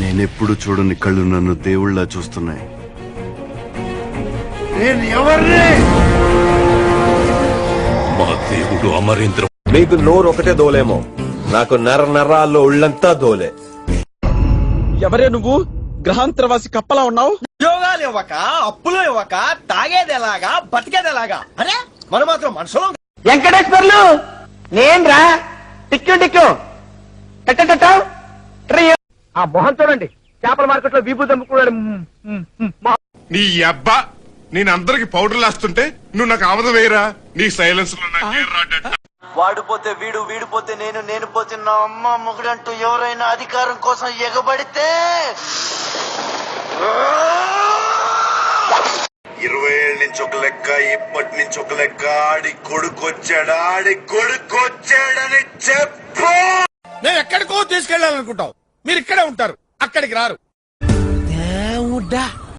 నేనెప్పుడు చూడని కళ్ళు నన్ను దేవుళ్ళ చూస్తున్నాయి. నేను ఎవరిని? మా దేవుడు అమరేంద్ర. మీకు నోరు ఒకటే దోలేమో, నాకు నరాల్లో ఉళ్ళంతా దోలే. ఎవరే నువ్వు? గ్రహాంతరవాసి కప్పలా ఉన్నావు. ఉద్యోగాలు ఇవ్వక, అప్పులు ఇవ్వక, తాగేది ఎలాగా, బతికేది ఎలాగా? అరే మనం మాత్రం మనుషులు. వెంకటేశ్వర్లు నేన్రా. టిక్కు టిక్కు ఆ మొహం చూడండి, చేపల మార్కెట్ లో విభూ దమ్ముకున్నాడు. నీ అబ్బా, నేను అందరికి పౌడర్లు వేస్తుంటే నువ్వు నాకు ఆమదం వేయరా? నీ సైలెన్స్ లో వాడిపోతే వీడు, వీడిపోతే నేను, నేను పోతే నా అమ్మ మొగుడంటూ ఎవరైనా అధికారం కోసం ఎగబడితే 20 ఏళ్ళ నుంచి ఒక లెక్క, ఇప్పటి నుంచి ఒక లెక్క. ఆడి కొడుకొచ్చాడని చెప్పు. నేను ఎక్కడికో తీసుకెళ్లాలనుకుంటావు, మీరు ఇక్కడే ఉంటారు, అక్కడికి రారు. దేవుడా